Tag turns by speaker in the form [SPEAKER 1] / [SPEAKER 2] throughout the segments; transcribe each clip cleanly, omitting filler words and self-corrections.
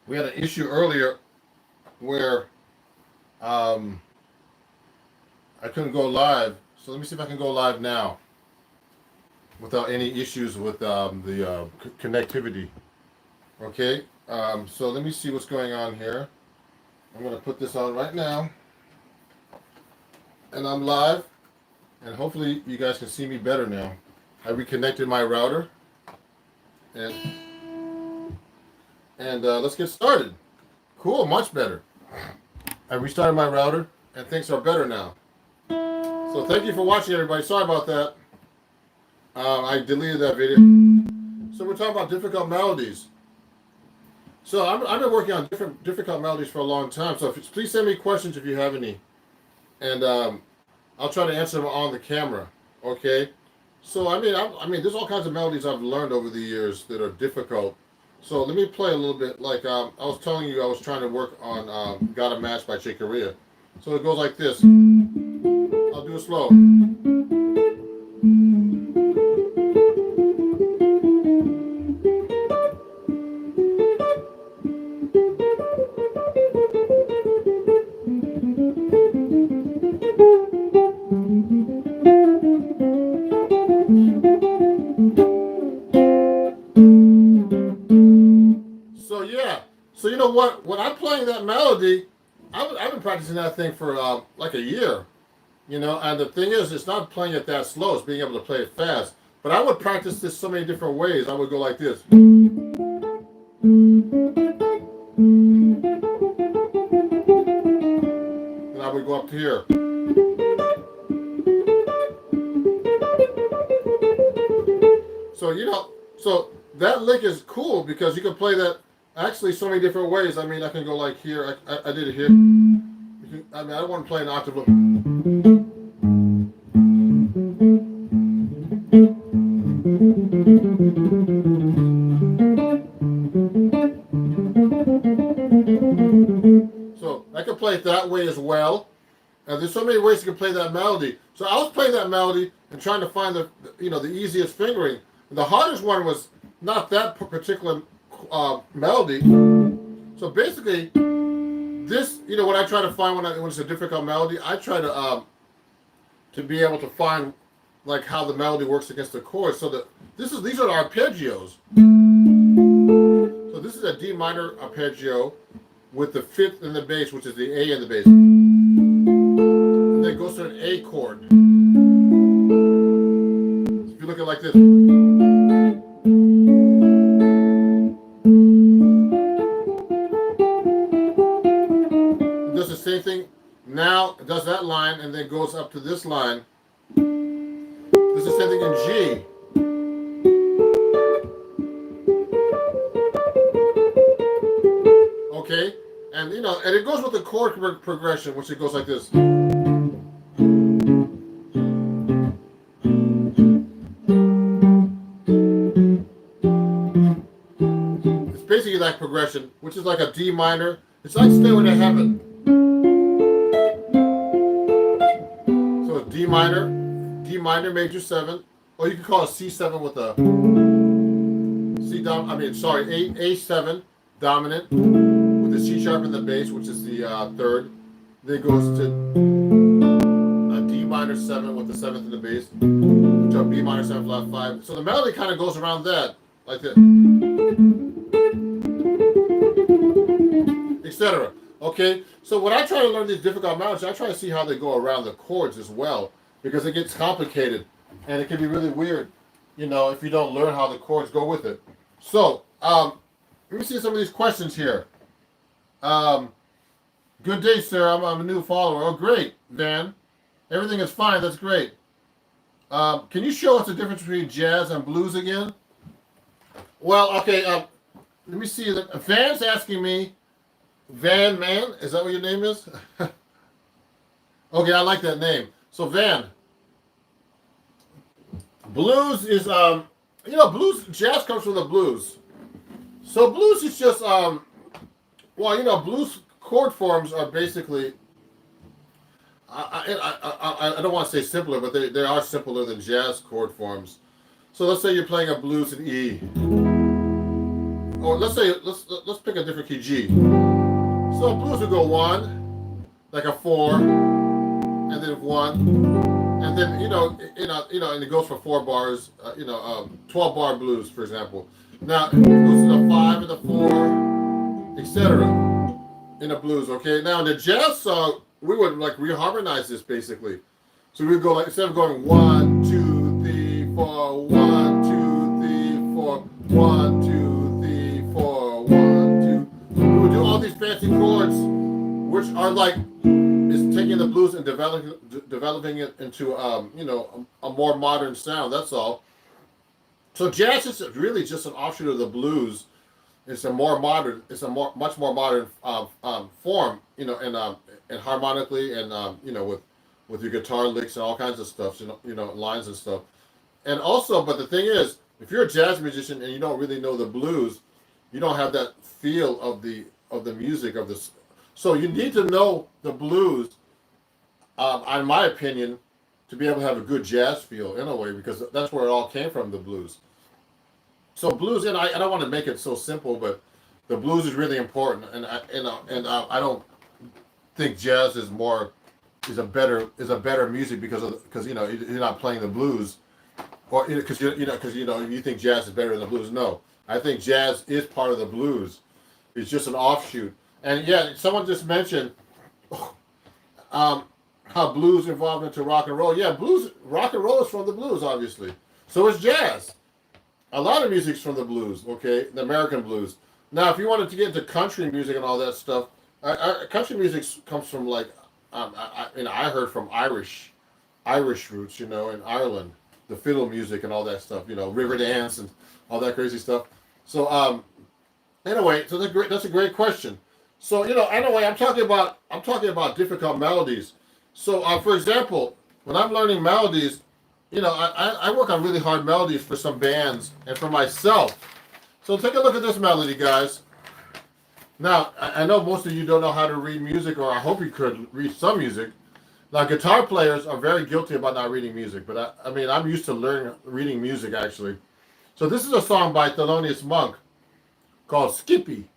[SPEAKER 1] We had an issue earlier where um, I couldn't go live. So let me see if I can go live now without any issues with the connectivity. Okay. So let me see what's going on here. I'm going to put this on right now. And I'm live. And hopefully you guys can see me better now. I reconnected my router. And let's get started. Cool, much better. I restarted my router and things are better now. So thank you for watching, everybody. Sorry about that. I deleted that video. So we're talking about difficult melodies. So I've been working on difficult melodies for a long time. So please send me questions if you have any. And I'll try to answer them on the camera. Okay? So I mean, there's all kinds of melodies I've learned over the years that are difficult. So let me play a little bit. Like I was telling you, I was trying to work on "Got a Match" by Chick Corea. So it goes like this. I'll do it slow. So yeah. So you know what? When I'm playing that melody, I've been practicing that thing for like a year. You know, and the thing is, it's not playing it that slow. It's being able to play it fast. But I would practice this so many different ways. I would go like this. And I would go up to here. So, you know, so that lick is cool because you can play that actually so many different ways. I mean, I can go like here. I did it here. I mean, I don't want to play an octave. So I can play it that way as well. And there's so many ways you can play that melody. So I was playing that melody and trying to find the easiest fingering. The hardest one was not that particular melody. So basically, this, when I try to find when it's a difficult melody, I try to be able to find like how the melody works against the chords. So that these are arpeggios. So this is a D minor arpeggio with the fifth in the bass, which is the A in the bass. And then it goes to an A chord. So if you look at it like this. It does the same thing. Now it does that line and then goes up to this line. This is the same thing in G. Okay, and and it goes with the chord progression, which it goes like this. It's basically that progression, which is like a D minor. It's like Stairway to Heaven. So D minor major 7, or you can call it C7 with a A7 dominant with the C sharp in the bass, which is the third. Then it goes to a D minor 7 with the 7th in the bass, to a B minor 7 flat 5. So the melody kind of goes around that, like this, etc. Okay, so when I try to learn these difficult melodies, I try to see how they go around the chords as well, because it gets complicated and it can be really weird, if you don't learn how the chords go with it. So, let me see some of these questions here. Good day, sir. I'm a new follower. Oh, great, Van. Everything is fine. That's great. Can you show us the difference between jazz and blues again? Well, okay. Let me see. Van's asking me. Van Man? Is that what your name is? Okay, I like that name. So, Van. Blues is, blues, jazz comes from the blues. So blues is just, blues chord forms are basically, I don't want to say simpler, but they are simpler than jazz chord forms. So let's say you're playing a blues in E. or let's pick a different key, G. So blues would go 1, like a 4, and then 1, and then and it goes for 4 bars. 12 bar blues, for example. Now it goes to the 5 and the 4, etc. in the blues. Okay. Now in the jazz song, we would like reharmonize this basically. So we would go like, instead of going 1, 2, 3, 4, 1, 2, 3, 4, 1, 2, 3, 4, 1, 2. We would do all these fancy chords, which are like is taking the blues and developing it into a more modern sound. That's all. So jazz is really just an offshoot of the blues. It's a much more modern form, and harmonically, and with your guitar licks and all kinds of stuff, lines and stuff. And also, but the thing is, if you're a jazz musician and you don't really know the blues, you don't have that feel of the music of this. So you need to know the blues, in my opinion, to be able to have a good jazz feel in a way, because that's where it all came from, the blues. So blues, and I don't want to make it so simple, but the blues is really important, and I don't think jazz is a better music because you're not playing the blues, or because you think jazz is better than the blues. No, I think jazz is part of the blues. It's just an offshoot. And yeah, someone just mentioned how blues evolved into rock and roll. Yeah, rock and roll is from the blues, obviously. So is jazz. A lot of music's from the blues, okay? The American blues. Now, if you wanted to get into country music and all that stuff, country music comes from like, I heard from Irish roots, in Ireland, the fiddle music and all that stuff, river dance and all that crazy stuff. So, anyway, so that's a great question. So, anyway, I'm talking about difficult melodies. So, for example, when I'm learning melodies, I work on really hard melodies for some bands and for myself. So take a look at this melody, guys. Now, I know most of you don't know how to read music, or I hope you could read some music. Now, guitar players are very guilty about not reading music, but I'm used to reading music, actually. So this is a song by Thelonious Monk called Skippy.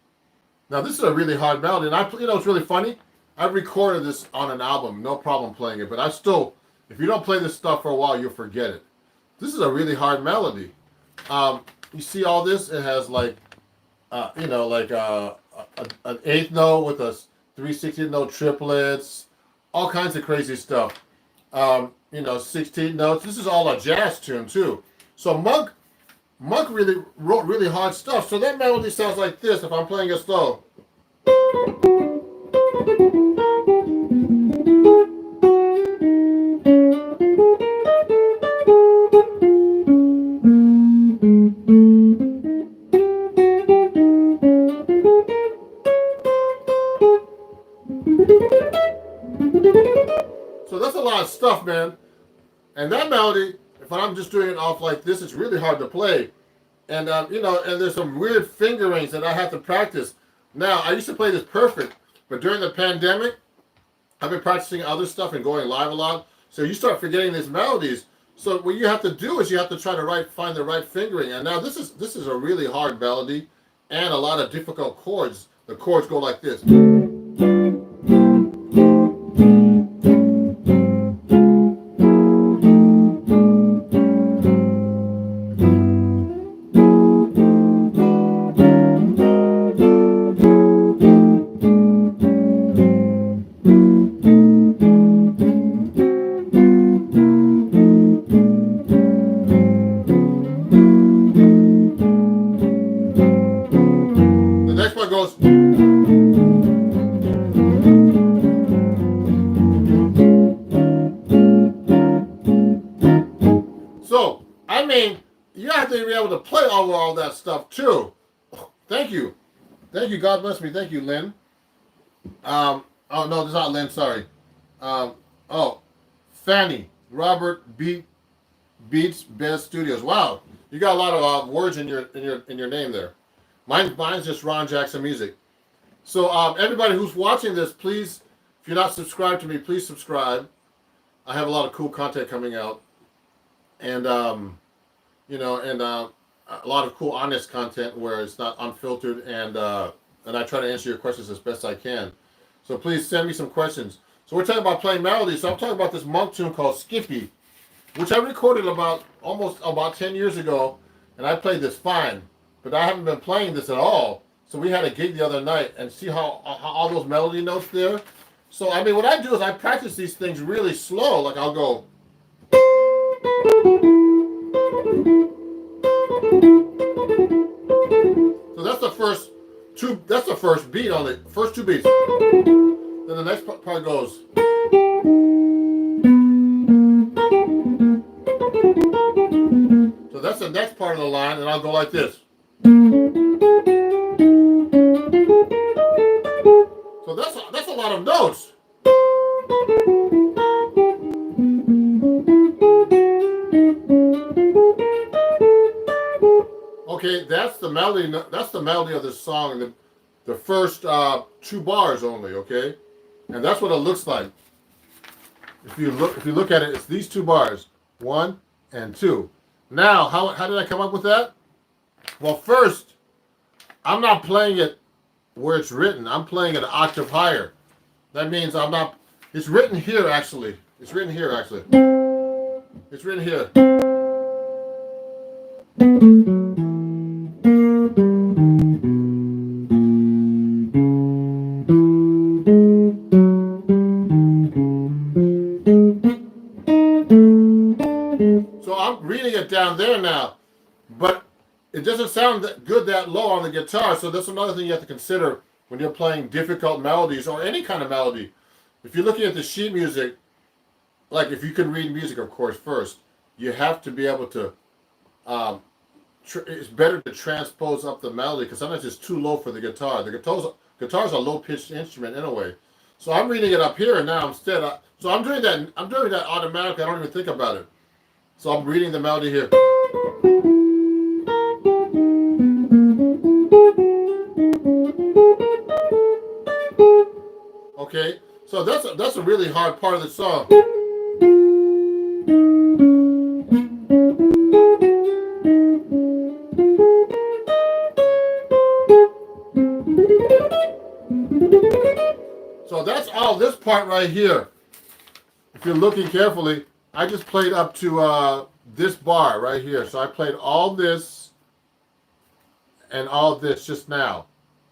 [SPEAKER 1] Now, this is a really hard melody, and it's really funny. I've recorded this on an album, no problem playing it, but if you don't play this stuff for a while, you'll forget it. This is a really hard melody. You see all this? It has like, an eighth note with a 3/16 note triplets, all kinds of crazy stuff. 16 notes. This is all a jazz tune too. So Monk really wrote really hard stuff. So that melody sounds like this if I'm playing it slow. So that's a lot of stuff, man. And that melody, if I'm just doing it off like this, it's really hard to play. And and there's some weird fingerings that I have to practice. Now, I used to play this perfect, but during the pandemic, I've been practicing other stuff and going live a lot. So you start forgetting these melodies. So what you have to do is you have to try to find the right fingering. And now this is a really hard melody and a lot of difficult chords. The chords go like this. The next one goes. So, you have to be able to play over all that stuff too. Thank you. God bless me. Thank you, Lynn. Oh no, it's not Lynn. Sorry. Fanny Robert Beats Bez Studios. Wow, you got a lot of words in your name there. Mine's just Ron Jackson Music. So everybody who's watching this, please, if you're not subscribed to me, please subscribe. I have a lot of cool content coming out, and a lot of cool, honest content where it's not unfiltered, and I try to answer your questions as best I can. So please send me some questions. So we're talking about playing melodies. So I'm talking about this monk tune called Skippy, which I recorded almost about 10 years ago, and I played this fine, but I haven't been playing this at all. So we had a gig the other night, and see how all those melody notes there. So I mean, what I do is I practice these things really slow. Like I'll go. So that's the first two. That's the first beat on it. First two beats. Then the next part goes. So that's the next part of the line, and I'll go like this. So that's a lot of notes. Okay, that's the melody. That's the melody of this song. The first two bars only. Okay, and that's what it looks like. If you look at it, it's these two bars, 1 and 2. Now, how did I come up with that? Well, first, I'm not playing it where it's written. I'm playing it an octave higher. That means I'm not. It's written here actually. It's written here actually. It's written here. So I'm reading it down there now, but it doesn't sound good that low on the guitar. So that's another thing you have to consider when you're playing difficult melodies or any kind of melody. If you're looking at the sheet music, like if you can read music, of course, first, you have to be able to, it's better to transpose up the melody because sometimes it's too low for the guitar. The guitar's a low-pitched instrument anyway. So I'm reading it up here now instead. So I'm doing that automatically. I don't even think about it. So I'm reading the melody here. Okay, so that's a really hard part of the song. So that's all this part right here. If you're looking carefully, I just played up to this bar right here. So I played all this and all this just now.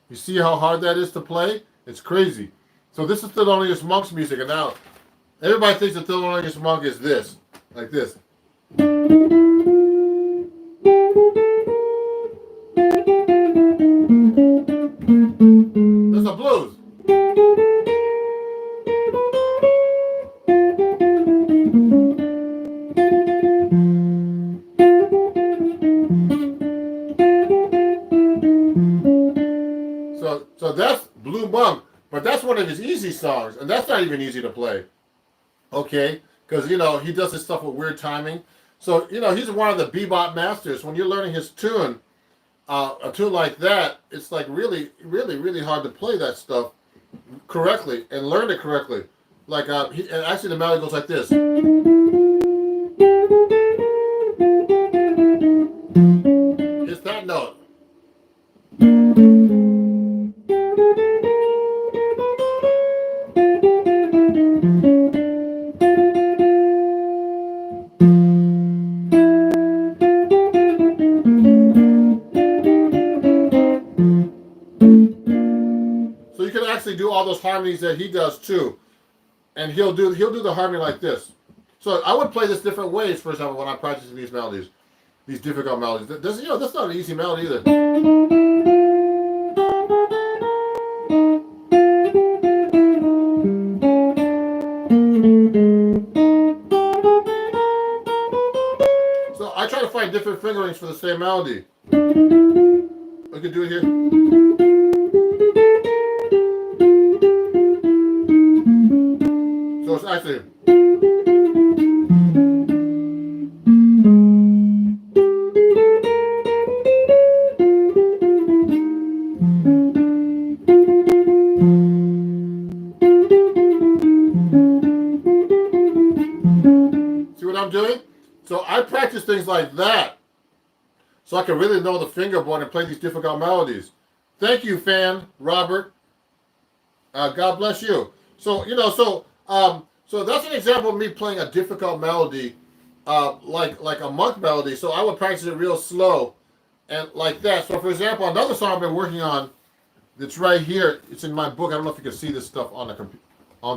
[SPEAKER 1] You see how hard that is to play? It's crazy. So this is Thelonious Monk's music, and now everybody thinks that Thelonious Monk is this, like this. That's a blues. So that's Blue Monk, but that's one of his easy songs, and that's not even easy to play. Okay, because he does his stuff with weird timing. So he's one of the bebop masters. When you're learning his tune, a tune like that, it's like really, really, really hard to play that stuff correctly and learn it correctly. Like and actually the melody goes like this. It's that note. So you can actually do all those harmonies that he does too, and he'll do the harmony like this. So I would play this different ways, for example, when I'm practicing these melodies, these difficult melodies. That's not an easy melody either. So I try to find different fingerings for the same melody. I could do it here. So it's actually. See what I'm doing? So I practice things like that. so I can really know the fingerboard and play these difficult melodies. Thank you, fan Robert. God bless you. So so that's an example of me playing a difficult melody, like a monk melody. So I would practice it real slow, and like that. So for example, another song I've been working on, that's right here. It's in my book. I don't know if you can see this stuff on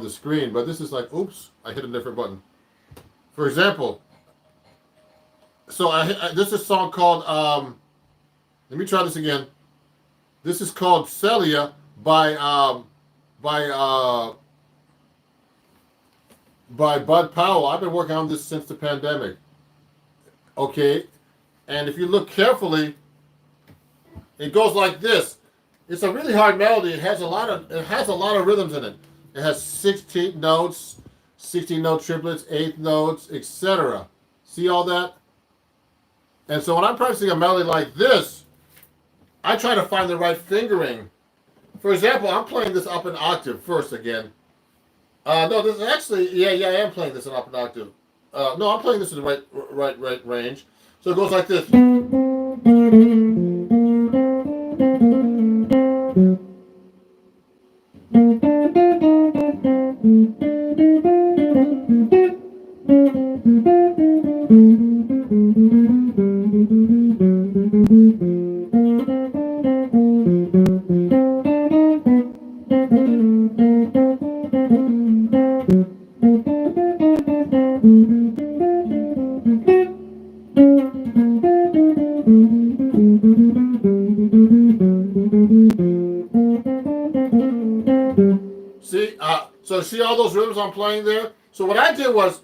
[SPEAKER 1] the screen, but this is like, oops, I hit a different button. For example, so this is a song called let me try this again. This is called Celia by Bud Powell. I've been working on this since the pandemic. Okay, and if you look carefully, it goes like this. It's a really hard melody. It has a lot of rhythms in it. It has 16 notes, 16-note triplets, eighth notes, etc. See all that? And so when I'm practicing a melody like this, I try to find the right fingering. For example, I'm playing this up an octave first again. No, this is actually, yeah, I am playing this in up an octave. No, I'm playing this in the right range. So it goes like this. See, so see all those rhythms I'm playing there? So what I did was,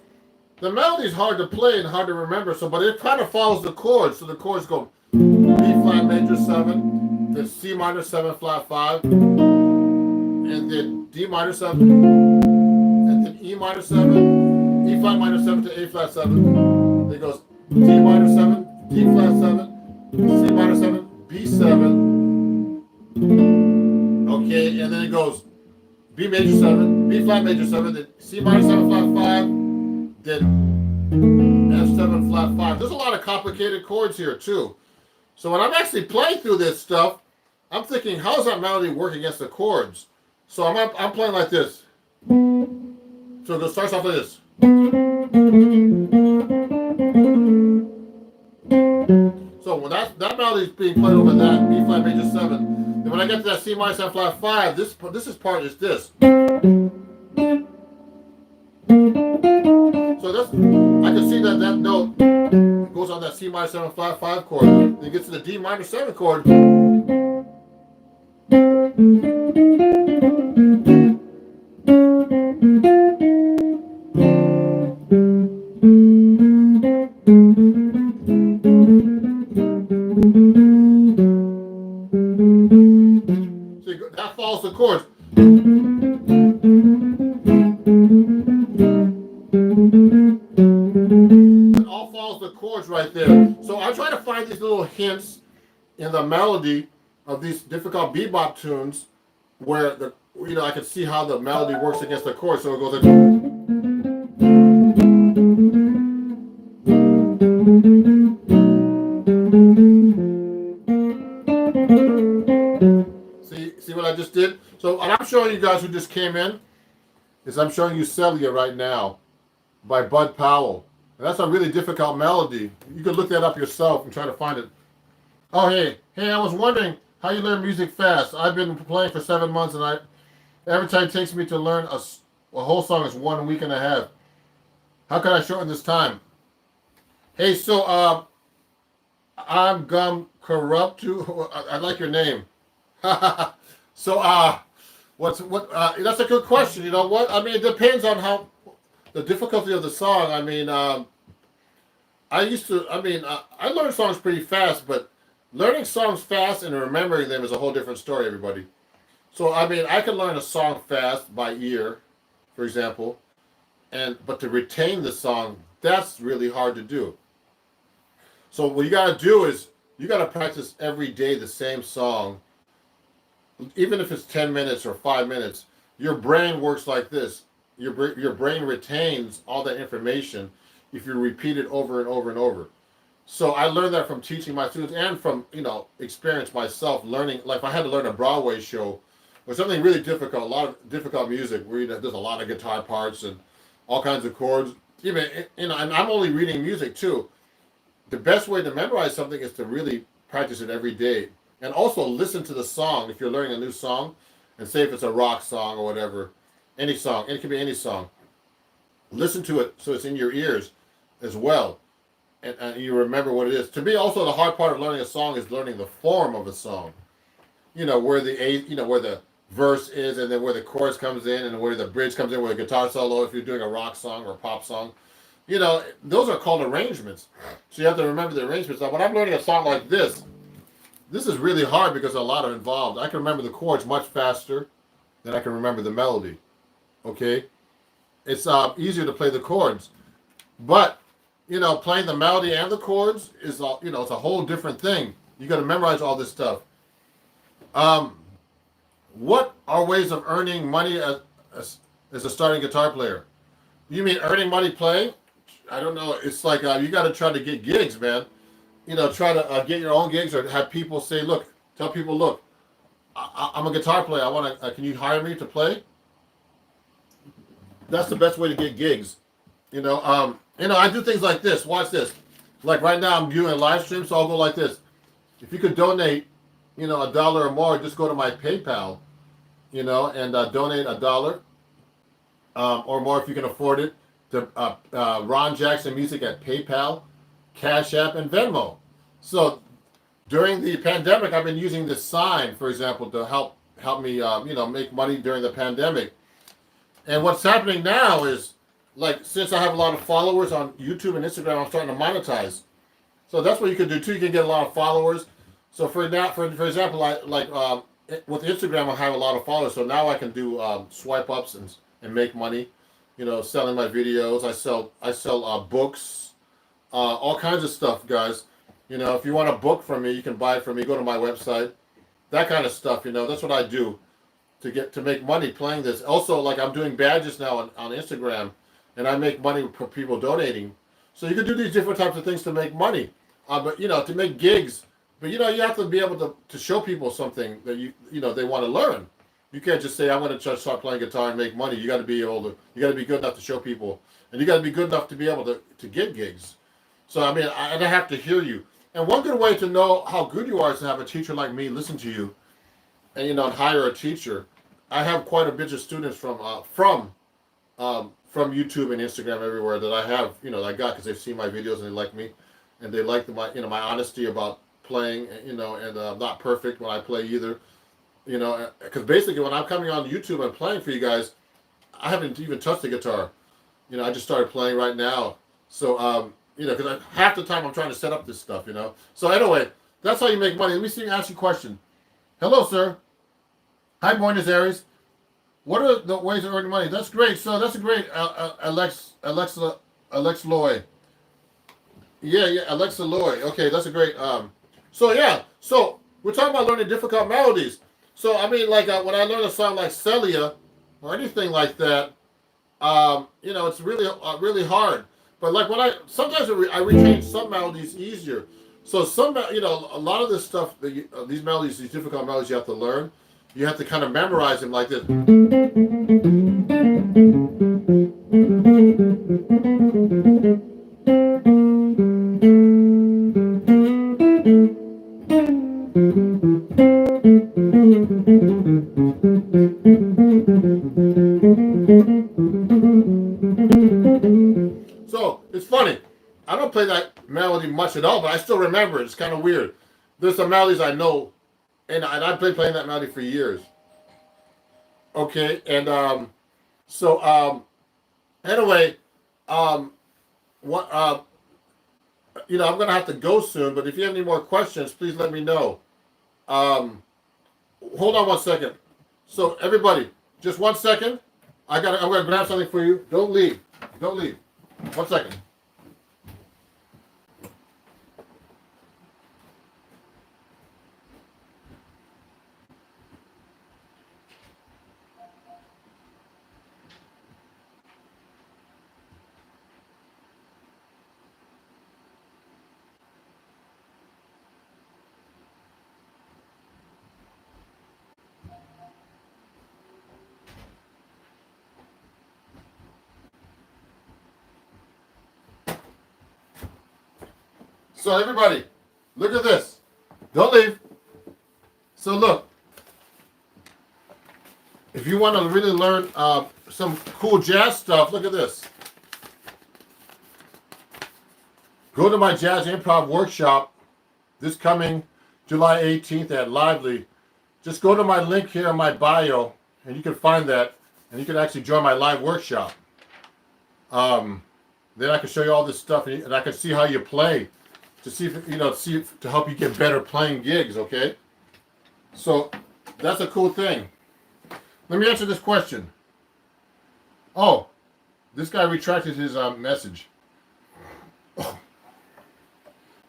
[SPEAKER 1] the melody's hard to play and hard to remember, so but it kind of follows the chords. So the chords go B flat major 7, then C minor 7 flat 5, and then D minor 7, and then E minor 7, E flat minor 7 to A flat 7. Then it goes D minor 7, D flat 7, C minor 7, B7. Okay, and then it goes B major 7, B flat major 7, then C minor 7 flat 5, then F7 flat 5. There's a lot of complicated chords here too. So when I'm actually playing through this stuff, I'm thinking, how does that melody work against the chords? So I'm playing like this. So it starts off like this. So when that melody is being played over that B flat major 7, then when I get to that C minor 7 flat 5, this part is this. So this, I can see that note goes on that C minor 7 flat 5 chord. Then it gets to the D minor 7 chord. See, that follows the chords. It all follows the chords right there. So I try to find these little hints in the melody of these difficult bebop tunes where I can see how the melody works against the chords. So it goes like, see what I just did? So what I'm showing you guys who just came in is I'm showing you Celia right now by Bud Powell. And that's a really difficult melody. You can look that up yourself and try to find it. Oh, hey, I was wondering how you learn music fast. I've been playing for 7 months, and every time it takes me to learn a whole song is 1 week and a half. How can I shorten this time? Hey, so I'm Gum Corruptu. I like your name. So that's a good question. You know what? I mean, it depends on how the difficulty of the song. I mean, I learn songs pretty fast, but learning songs fast and remembering them is a whole different story, everybody. So, I mean, I can learn a song fast by ear, for example, but to retain the song, that's really hard to do. So what you got to do is you got to practice every day the same song, even if it's 10 minutes or 5 minutes. Your brain works like this. Your brain retains all that information if you repeat it over and over and over. So I learned that from teaching my students and from experience myself learning. Like if I had to learn a Broadway show or something really difficult, a lot of difficult music where there's a lot of guitar parts and all kinds of chords. Even and I'm only reading music too. The best way to memorize something is to really practice it every day, and also listen to the song if you're learning a new song, and say if it's a rock song or whatever, any song. It can be any song. Listen to it so it's in your ears as well, and you remember what it is. To me, also the hard part of learning a song is learning the form of a song. Where the where the verse is, and then where the chorus comes in, and where the bridge comes in, where the guitar solo. If you're doing a rock song or a pop song, those are called arrangements. So you have to remember the arrangements. Now, when I'm learning a song like this is really hard because a lot are involved. I can remember the chords much faster than I can remember the melody. Okay, it's easier to play the chords, but playing the melody and the chords is it's a whole different thing. You got to memorize all this stuff. What are ways of earning money as a starting guitar player? You mean earning money playing? I don't know. It's like you got to try to get gigs, man. Try to get your own gigs, or have people say, look, tell people, look, I'm a guitar player. I want to. Can you hire me to play? That's the best way to get gigs. I do things like this. Watch this. Like right now, I'm doing a live stream, so I'll go like this. If you could donate, $1 or more, just go to my PayPal, and donate $1 or more if you can afford it to Ron Jackson Music at PayPal, Cash App, and Venmo. So during the pandemic, I've been using this sign, for example, to help me, make money during the pandemic. And what's happening now is, like, since I have a lot of followers on YouTube and Instagram, I'm starting to monetize. So that's what you can do too. You can get a lot of followers. So for example, with Instagram, I have a lot of followers. So now I can do swipe ups and make money. Selling my videos. I sell books, all kinds of stuff, guys. If you want a book from me, you can buy it from me. Go to my website. That kind of stuff. That's what I do to make money playing this. Also, like I'm doing badges now on Instagram, and I make money for people donating. So you can do these different types of things to make money. But to make gigs. But you have to be able to show people something that they want to learn. You can't just say I'm going to start playing guitar and make money. You got to be able to. You got to be good enough to show people, and you got to be good enough to be able to get gigs. So I mean, I have to hear you. And one good way to know how good you are is to have a teacher like me listen to you, and hire a teacher. I have quite a bunch of students from YouTube and Instagram everywhere that I have. I got because they've seen my videos and they like me, and they like my honesty about playing. And I'm not perfect when I play either. Because basically when I'm coming on YouTube and playing for you guys, I haven't even touched the guitar. I just started playing right now. So, because half the time I'm trying to set up this stuff, So anyway, that's how you make money. Let me ask you a question. Hello, sir. Hi, Buenos Aires. What are the ways of earning money? That's great. So that's a great Alexa Loy. Yeah, Alexa Loy. Okay, that's a great. So we're talking about learning difficult melodies. So I mean, like when I learn a song like Celia or anything like that, it's really hard. But like when sometimes I retain some melodies easier. So a lot of this stuff, these melodies, these difficult melodies, you have to learn. You have to kind of memorize them like this. So it's funny. I don't play that melody much at all, but I still remember it. It's kind of weird. There's some melodies I know, and I've been playing that melody for years. Okay, and anyway, what I'm gonna have to go soon. But if you have any more questions, please let me know. Hold on one second. So everybody, just 1 second. I'm gonna grab something for you. Don't leave. Don't leave. 1 second. So everybody, look at this. Don't leave. So look, if you want to really learn some cool jazz stuff, look at this. Go to my jazz improv workshop this coming July 18th at Lively. Just go to my link here in my bio, and you can find that, and you can actually join my live workshop. Then I can show you all this stuff, and I can see how you play, to see if, to help you get better playing gigs. Okay, so that's a cool thing. Let me answer this question. Oh, this guy retracted his message.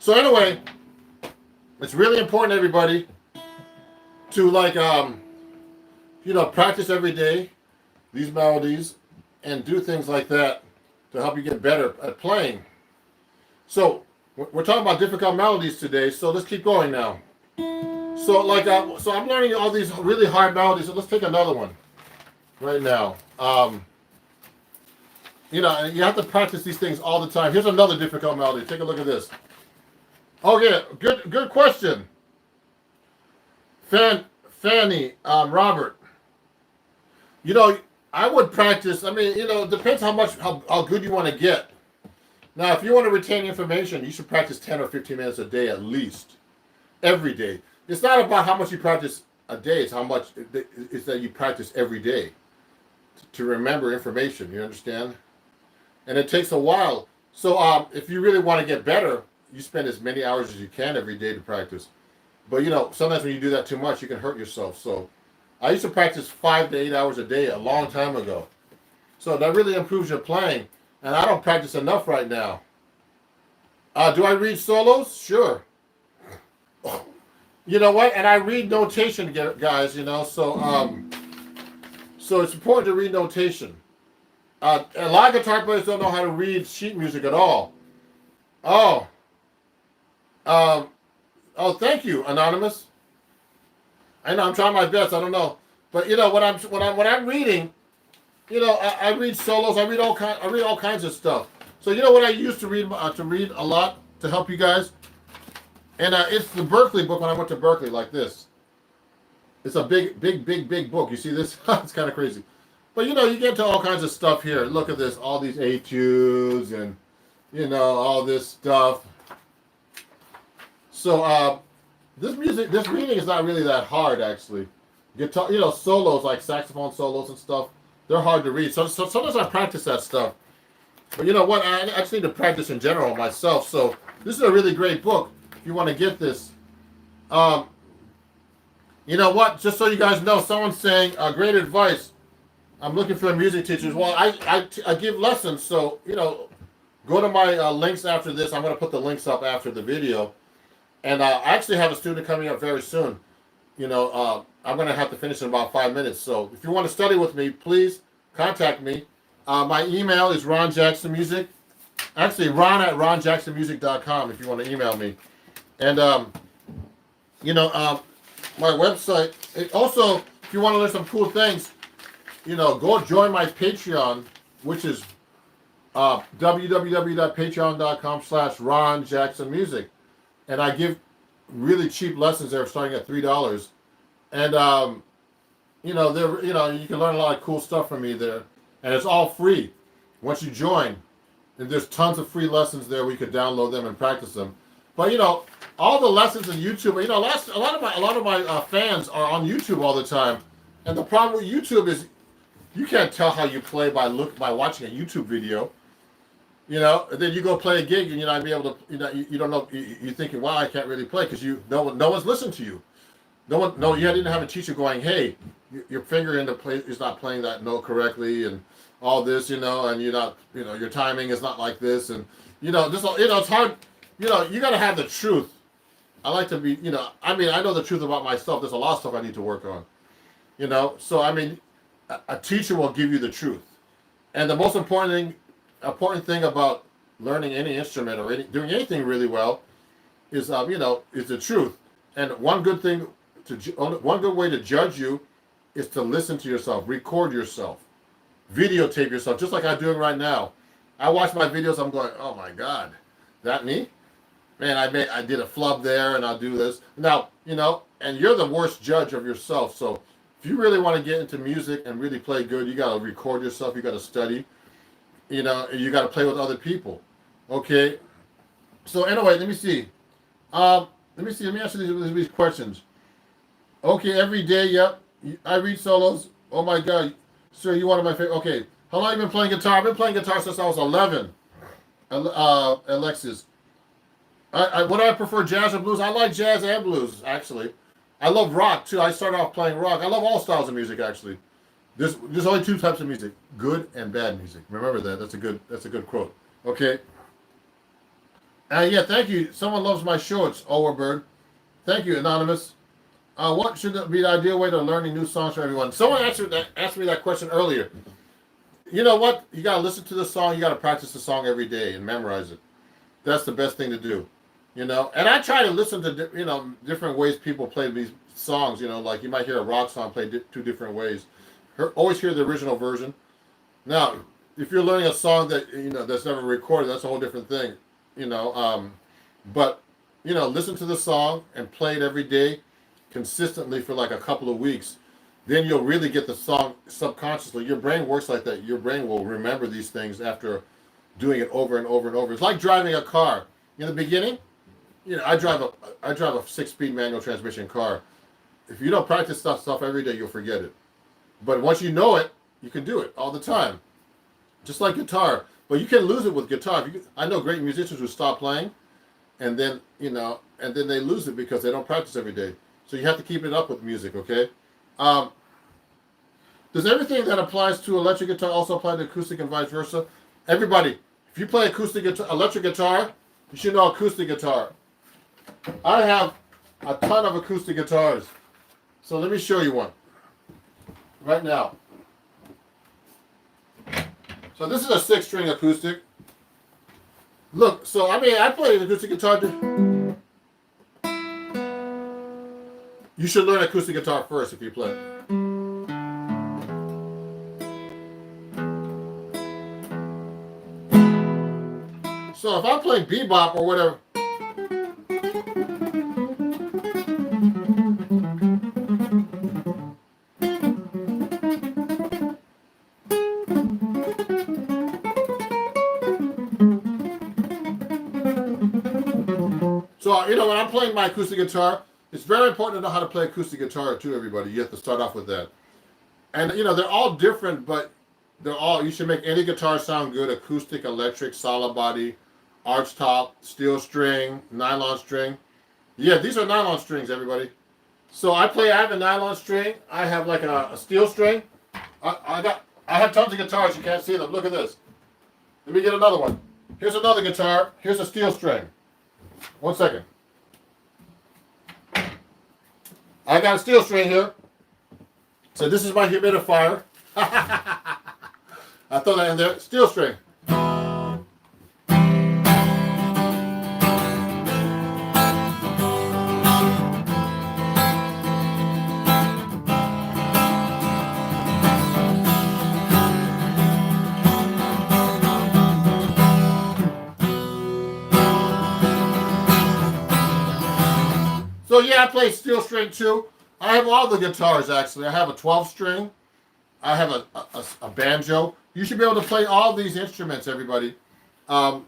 [SPEAKER 1] So anyway, it's really important, everybody, to practice every day these melodies and do things like that to help you get better at playing. So we're talking about difficult melodies today, so let's keep going now. So I'm learning all these really hard melodies, so let's take another one right now. You have to practice these things all the time. Here's another difficult melody. Take a look at this. Okay, good question. Fanny, Robert. I would practice. I mean, it depends how good you want to get. Now, if you want to retain information, you should practice 10 or 15 minutes a day at least, every day. It's not about how much you practice a day. It's how much it's that you practice every day to remember information. You understand? And it takes a while. So if you really want to get better, you spend as many hours as you can every day to practice. But sometimes when you do that too much, you can hurt yourself. So I used to practice 5 to 8 hours a day a long time ago. So that really improves your playing. And I don't practice enough right now. Do I read solos? Sure. You know what? And I read notation, guys, so it's important to read notation. A lot of guitar players don't know how to read sheet music at all. Thank you, Anonymous. I know I'm trying my best. I don't know, but when I'm reading, I read solos. I read all kinds of stuff. So what I used to read a lot to help you guys, and it's the Berkeley book when I went to Berkeley, like this. It's a big book. You see this? It's kind of crazy, but you get into all kinds of stuff here. Look at this, all these etudes and all this stuff. So this reading is not really that hard, actually. Guitar, solos like saxophone solos and stuff, they're hard to read. So sometimes I practice that stuff. But you know what? I just need to practice in general myself. So this is a really great book if you want to get this. You know what? Just so you guys know, someone's saying great advice. I'm looking for music teachers. Well, I give lessons, so go to my links after this. I'm going to put the links up after the video. And I actually have a student coming up very soon. I'm going to have to finish in about 5 minutes. So if you want to study with me, please contact me. My email is ronjacksonmusic. Actually, ron@ronjacksonmusic.com if you want to email me. And, my website. Also, if you want to learn some cool things, go join my Patreon, which is www.patreon.com/ronjacksonmusic. And I give really cheap lessons there, starting at $3. And you can learn a lot of cool stuff from me there, and it's all free once you join. And there's tons of free lessons there where you can download them and practice them. But all the lessons on YouTube. A lot of my fans are on YouTube all the time, and the problem with YouTube is you can't tell how you play by watching a YouTube video. Then you go play a gig and you're not be able to. You don't know. You're thinking, "Wow, I can't really play," because no one's listened to you. You didn't have a teacher going, "Hey, your finger in the play is not playing that note correctly," and all this, and you're not, your timing is not like this, and it's hard. You got to have the truth. I like to be, I know the truth about myself. There's a lot of stuff I need to work on, So a teacher will give you the truth, and the most important thing about learning any instrument or doing anything really well is the truth. And one good way to judge you is to listen to yourself, record yourself, videotape yourself, just like I'm doing right now. I watch my videos, I'm going, oh my God, that me? man, I did a flub there, and I'll do this. Now, and you're the worst judge of yourself. So if you really want to get into music and really play good, you got to record yourself. You got to study. And you got to play with other people. Okay. So anyway, let me see. Let me see. Let me answer these questions. Okay, every day. Yep. I read solos. Oh my God, sir, you one of my favorite. Okay, how long have you been playing guitar? I've been playing guitar since I was 11. Alexis, what do I prefer, jazz or blues? I like jazz and blues actually. I love rock too. I started off playing rock. I love all styles of music actually. There's only two types of music: good and bad music. Remember that. That's a good quote. Okay. Yeah, thank you. Someone loves my shorts, Overbird. Thank you, Anonymous. What should be the ideal way to learning new songs for everyone? Someone asked me that question earlier. You know what? You got to listen to the song. You got to practice the song every day and memorize it. That's the best thing to do. And I try to listen to, different ways people play these songs. Like you might hear a rock song played two different ways. Always hear the original version. Now, if you're learning a song that, that's never recorded, that's a whole different thing. But listen to the song and play it every day consistently for like a couple of weeks. Then you'll really get the song subconsciously. Your brain works like that. Your brain will remember these things after doing it over and over and over. It's like driving a car. In the beginning, I drive a 6-speed manual transmission car. If you don't practice stuff every day, you'll forget it. But once you know it, you can do it all the time. Just like guitar. But you can lose it with guitar. I know great musicians who stop playing and then, and then they lose it because they don't practice every day. So you have to keep it up with music, okay? Does everything that applies to electric guitar also apply to acoustic and vice versa? Everybody, if you play acoustic guitar, electric guitar, you should know acoustic guitar. I have a ton of acoustic guitars. So let me show you one right now. So this is a 6-string acoustic. Look, so I play an acoustic guitar. You should learn acoustic guitar first if you play. So if I'm playing bebop or whatever. So, when I'm playing my acoustic guitar, it's very important to know how to play acoustic guitar too, everybody. You have to start off with that. And, they're all different, but you should make any guitar sound good: acoustic, electric, solid body, arch top, steel string, nylon string. Yeah, these are nylon strings, everybody. So I have a nylon string. I have like a steel string. I have tons of guitars. You can't see them. Look at this. Let me get another one. Here's another guitar. Here's a steel string. 1 second. I got a steel string here. So this is my humidifier. I throw that in there. Steel string. So yeah, I play steel string too. I have all the guitars actually. I have a 12-string. I have a banjo. You should be able to play all these instruments, everybody. So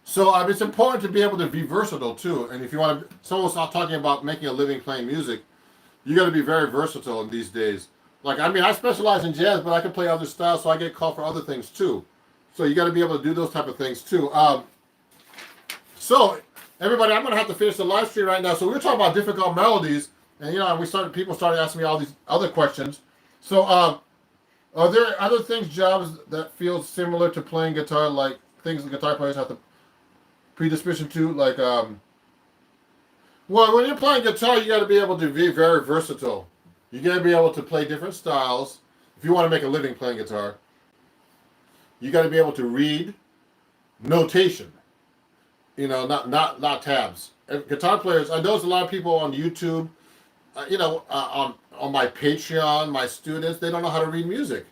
[SPEAKER 1] it's important to be able to be versatile too. And if you want to, someone's not talking about making a living playing music, you got to be very versatile in these days. Like I specialize in jazz, but I can play other styles, so I get called for other things too. So you got to be able to do those type of things too. So everybody, I'm gonna have to finish the live stream right now. So we were talking about difficult melodies, and people started asking me all these other questions. So are there other jobs that feel similar to playing guitar, like things the guitar players have to predisposition to, like well, when you're playing guitar, you got to be able to be very versatile. You got to be able to play different styles. If you want to make a living playing guitar, you got to be able to read notation. Not tabs. Guitar players, I notice a lot of people on YouTube, on my Patreon, my students, they don't know how to read music.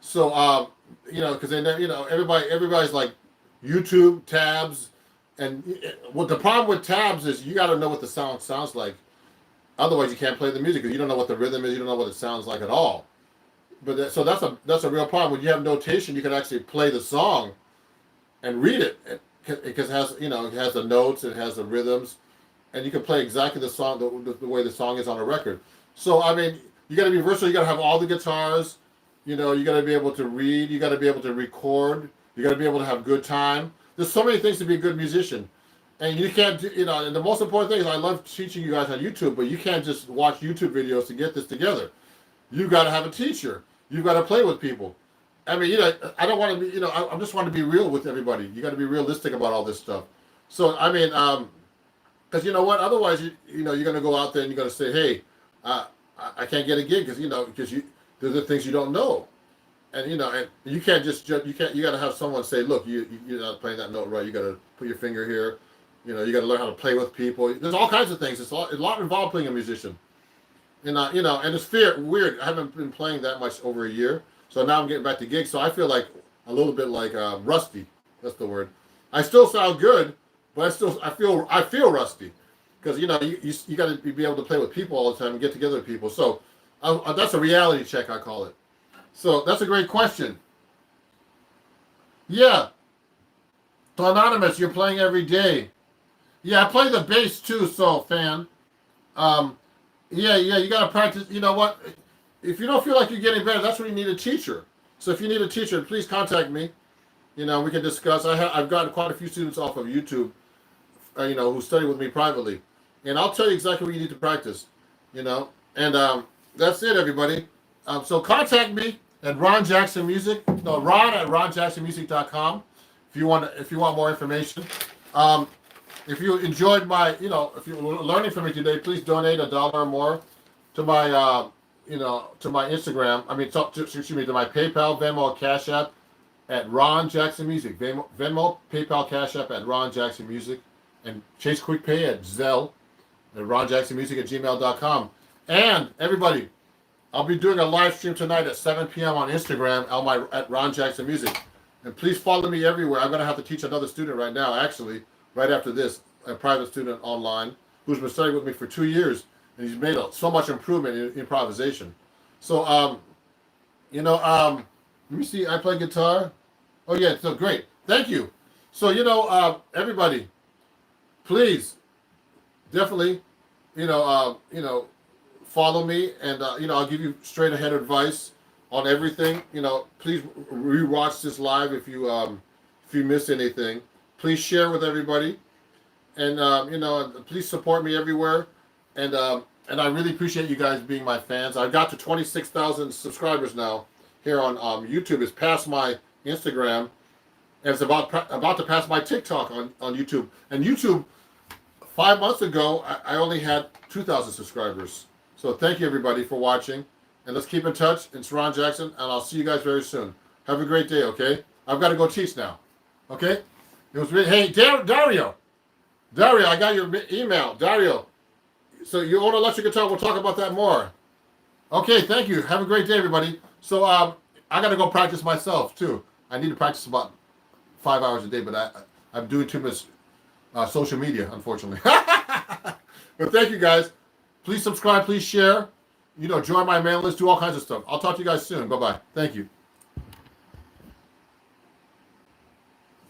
[SPEAKER 1] So, because they never, everybody's like YouTube tabs And what the problem with tabs is you got to know what the sound sounds like. Otherwise, you can't play the music because you don't know what the rhythm is. You don't know what it sounds like at all. But so that's a real problem. When you have notation, you can actually play the song and read it because it has it has the notes, it has the rhythms, and you can play exactly the song the way the song is on a record. So I mean, you got to be versatile. You got to have all the guitars. You got to be able to read. You got to be able to record. You got to be able to have good time. There's so many things to be a good musician, and you can't. And the most important thing is I love teaching you guys on YouTube, but you can't just watch YouTube videos to get this together. You got to have a teacher. You've got to play with people. I mean, I don't want to be, I just want to be real with everybody. You got to be realistic about all this stuff. So, I mean, because you know what? Otherwise, you're going to go out there and you're going to say, hey, I can't get a gig because there's the things you don't know. And, and you can't just, you got to have someone say, look, you're not playing that note right. You got to put your finger here. You got to learn how to play with people. There's all kinds of things. It's a lot involved playing a musician. And, and it's weird. I haven't been playing that much over a year. So now I'm getting back to gigs. So I feel like a little bit like rusty. That's the word. I still sound good, but I feel rusty because, you got to be able to play with people all the time and get together with people. So that's a reality check, I call it. So that's a great question. Yeah. So Anonymous, you're playing every day. Yeah, I play the bass too, so fan. Yeah, you got to practice. You know what? If you don't feel like you're getting better, that's when you need a teacher. So if you need a teacher, please contact me. We can discuss. I've gotten quite a few students off of YouTube, who study with me privately. And I'll tell you exactly what you need to practice, And that's it, everybody. So contact me at Ron Jackson Music. No, Ron at ronjacksonmusic.com if you want more information. If you enjoyed my, if you're learning from me today, please donate $1 or more to my, to my Instagram. I mean, to my PayPal, Venmo, Cash App at Ron Jackson Music. Venmo, PayPal, Cash App at Ron Jackson Music, and Chase Quick Pay at Zelle at ronjacksonmusic@gmail.com. And everybody, I'll be doing a live stream tonight at 7 p.m. on Instagram at Ron Jackson Music. And please follow me everywhere. I'm going to have to teach another student right now, actually. Right after this, a private student online who's been studying with me for 2 years, and he's made so much improvement in improvisation. So, let me see. I play guitar. Oh yeah, so great. Thank you. So everybody, please, definitely, follow me, and I'll give you straight ahead advice on everything. Please rewatch this live if you miss anything. Please share with everybody, and please support me everywhere, and I really appreciate you guys being my fans. I got to 26,000 subscribers now here on YouTube. It's past my Instagram, and it's about to pass my TikTok on YouTube. And YouTube, 5 months ago, I only had 2,000 subscribers. So thank you everybody for watching, and let's keep in touch. It's Ron Jackson, and I'll see you guys very soon. Have a great day. Okay, I've got to go teach now. Okay. It was really, hey, Dario, I got your email, Dario. So you own electric guitar. We'll talk about that more. Okay, thank you. Have a great day, everybody. So I got to go practice myself, too. I need to practice about 5 hours a day, but I'm doing too much social media, unfortunately. But thank you, guys. Please subscribe. Please share. Join my mailing list. Do all kinds of stuff. I'll talk to you guys soon. Bye-bye. Thank you.